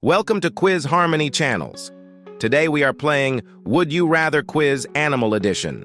Welcome to Quiz Harmony Channels. Today we are playing Would You Rather Quiz Animal Edition.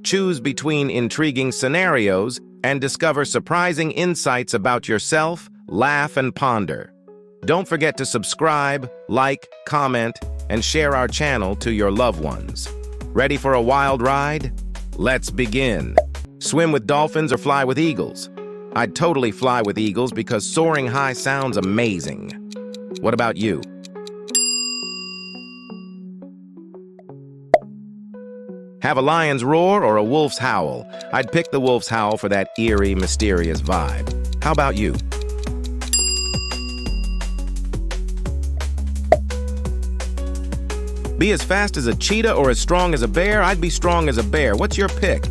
Choose between intriguing scenarios and discover surprising insights about yourself, laugh and ponder. Don't forget to subscribe, like, comment, and share our channel to your loved ones. Ready for a wild ride? Let's begin. Swim with dolphins or fly with eagles? I'd totally fly with eagles because soaring high sounds amazing. What about you? Have a lion's roar or a wolf's howl? I'd pick the wolf's howl for that eerie, mysterious vibe. How about you? Be as fast as a cheetah or as strong as a bear? I'd be strong as a bear. What's your pick?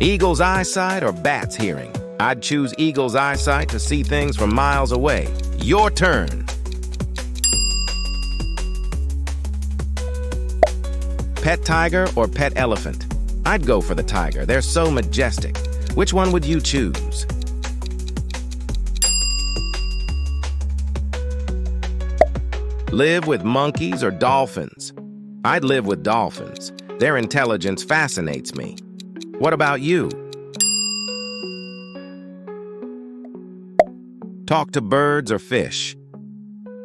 Eagle's eyesight or bat's hearing? I'd choose eagle's eyesight to see things from miles away. Your turn. Pet tiger or pet elephant? I'd go for the tiger. They're so majestic. Which one would you choose? Live with monkeys or dolphins? I'd live with dolphins. Their intelligence fascinates me. What about you? Talk to birds or fish?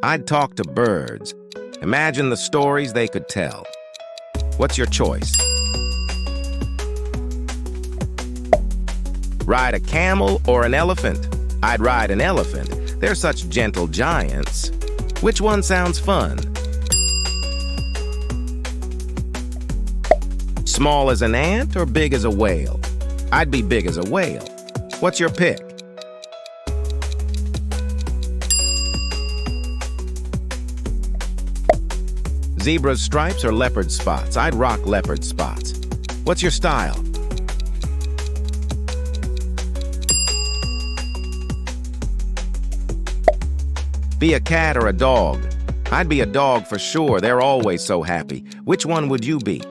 I'd talk to birds. Imagine the stories they could tell. What's your choice? Ride a camel or an elephant? I'd ride an elephant. They're such gentle giants. Which one sounds fun? Small as an ant or big as a whale? I'd be big as a whale. What's your pick? Zebra's stripes or leopard spots? I'd rock leopard spots. What's your style? Be a cat or a dog? I'd be a dog for sure. They're always so happy. Which one would you be?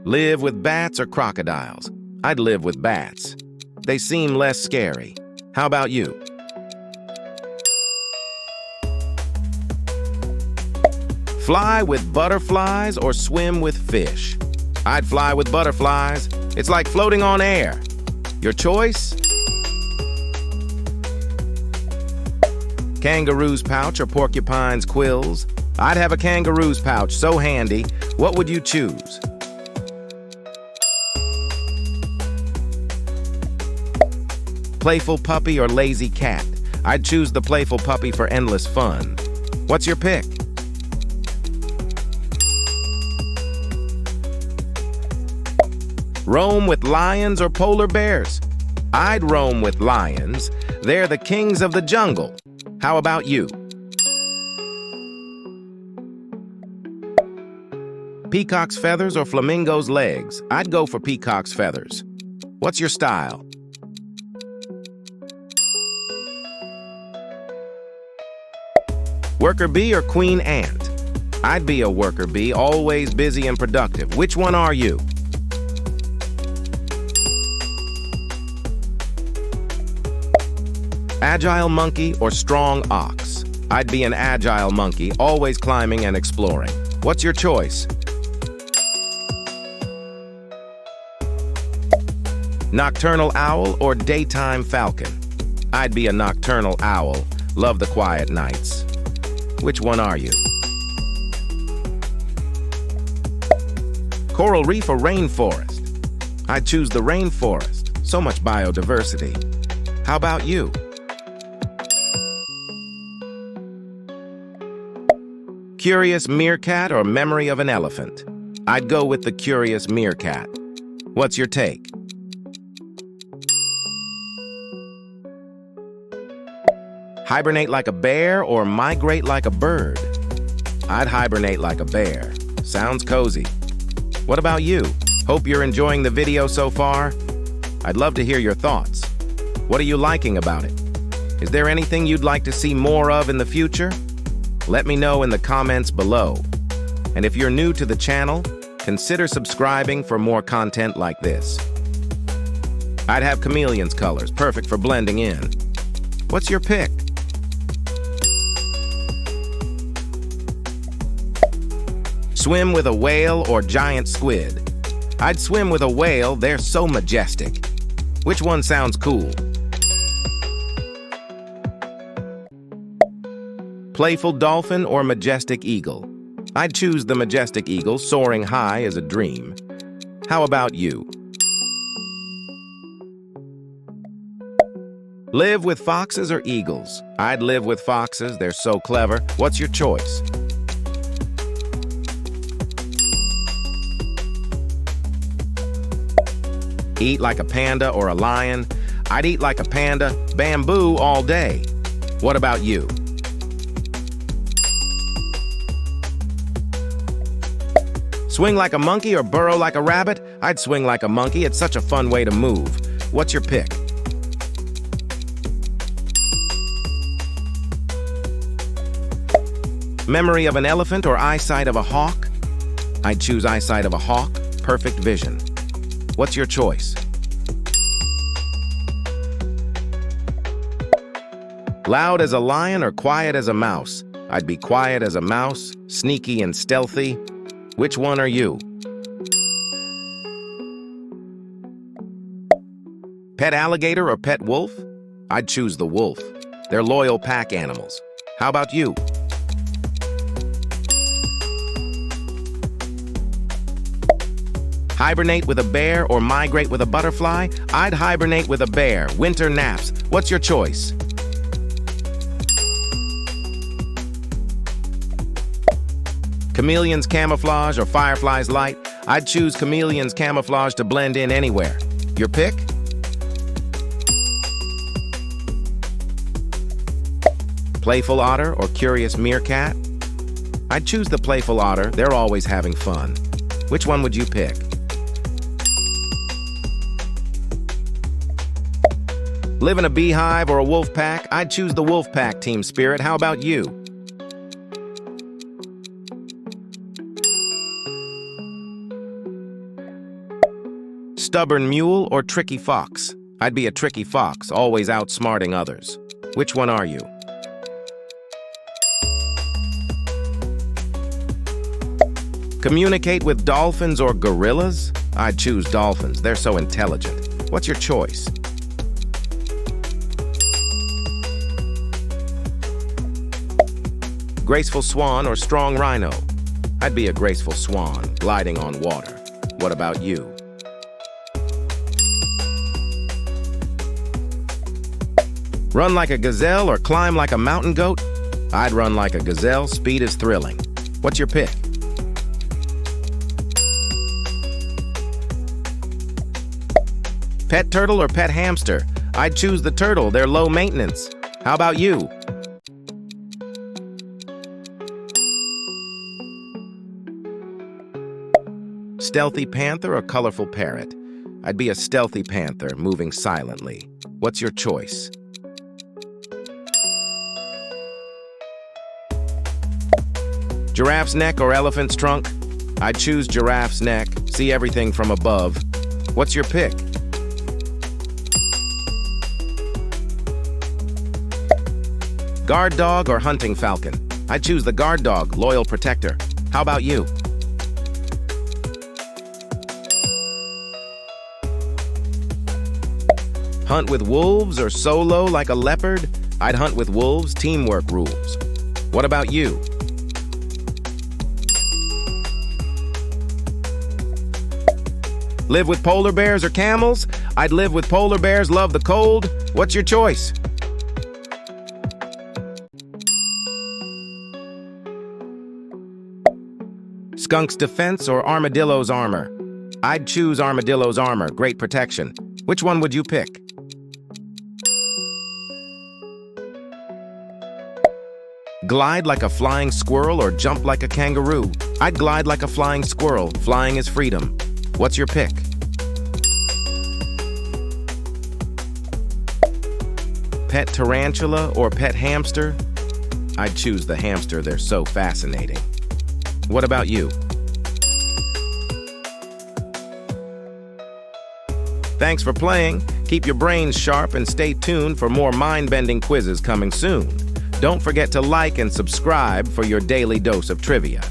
Live with bats or crocodiles? I'd live with bats. They seem less scary. How about you? Fly with butterflies or swim with fish? I'd fly with butterflies. It's like floating on air. Your choice? Kangaroo's pouch or porcupine's quills? I'd have a kangaroo's pouch, so handy. What would you choose? Playful puppy or lazy cat? I'd choose the playful puppy for endless fun. What's your pick? Roam with lions or polar bears? I'd roam with lions. They're the kings of the jungle. How about you? Peacock's feathers or flamingo's legs? I'd go for peacock's feathers. What's your style? Worker bee or queen ant? I'd be a worker bee, always busy and productive. Which one are you? Agile monkey or strong ox? I'd be an agile monkey, always climbing and exploring. What's your choice? Nocturnal owl or daytime falcon? I'd be a nocturnal owl, love the quiet nights. Which one are you? Coral reef or rainforest? I'd choose the rainforest, so much biodiversity. How about you? Curious meerkat or memory of an elephant? I'd go with the curious meerkat. What's your take? Hibernate like a bear or migrate like a bird? I'd hibernate like a bear. Sounds cozy. What about you? Hope you're enjoying the video so far. I'd love to hear your thoughts. What are you liking about it? Is there anything you'd like to see more of in the future? Let me know in the comments below. And if you're new to the channel, Consider subscribing for more content like this. I'd have chameleon's colors, perfect for blending in. What's your pick? Swim with a whale or giant squid? I'd swim with a whale, they're so majestic. Which one sounds cool? Playful dolphin or majestic eagle? I'd choose the majestic eagle, soaring high as a dream. How about you? Live with foxes or eagles? I'd live with foxes, they're so clever. What's your choice? Eat like a panda or a lion? I'd eat like a panda, bamboo all day. What about you? Swing like a monkey or burrow like a rabbit? I'd swing like a monkey, it's such a fun way to move. What's your pick? Memory of an elephant or eyesight of a hawk? I'd choose eyesight of a hawk, perfect vision. What's your choice? Loud as a lion or quiet as a mouse? I'd be quiet as a mouse, sneaky and stealthy. Which one are you? Pet alligator or pet wolf? I'd choose the wolf. They're loyal pack animals. How about you? Hibernate with a bear or migrate with a butterfly? I'd hibernate with a bear, winter naps. What's your choice? Chameleon's camouflage or firefly's light? I'd choose chameleon's camouflage to blend in anywhere. Your pick? Playful otter or curious meerkat? I'd choose the playful otter, they're always having fun. Which one would you pick? Live in a beehive or a wolf pack? I'd choose the wolf pack, team spirit. How about you? Stubborn mule or tricky fox? I'd be a tricky fox, always outsmarting others. Which one are you? Communicate with dolphins or gorillas? I'd choose dolphins, they're so intelligent. What's your choice? Graceful swan or strong rhino? I'd be a graceful swan, gliding on water. What about you? Run like a gazelle or climb like a mountain goat? I'd run like a gazelle, speed is thrilling. What's your pick? Pet turtle or pet hamster? I'd choose the turtle, they're low maintenance. How about you? Stealthy panther or colorful parrot? I'd be a stealthy panther, moving silently. What's your choice? Giraffe's neck or elephant's trunk? I'd choose giraffe's neck, see everything from above. What's your pick? Guard dog or hunting falcon? I'd choose the guard dog, loyal protector. How about you? Hunt with wolves or solo like a leopard? I'd hunt with wolves, teamwork rules. What about you? Live with polar bears or camels? I'd live with polar bears, love the cold. What's your choice? Skunk's defense or armadillo's armor? I'd choose armadillo's armor, great protection. Which one would you pick? Glide like a flying squirrel or jump like a kangaroo? I'd glide like a flying squirrel, flying is freedom. What's your pick? Pet tarantula or pet hamster? I'd choose the hamster, they're so fascinating. What about you? Thanks for playing. Keep your brains sharp and stay tuned for more mind-bending quizzes coming soon. Don't forget to like and subscribe for your daily dose of trivia.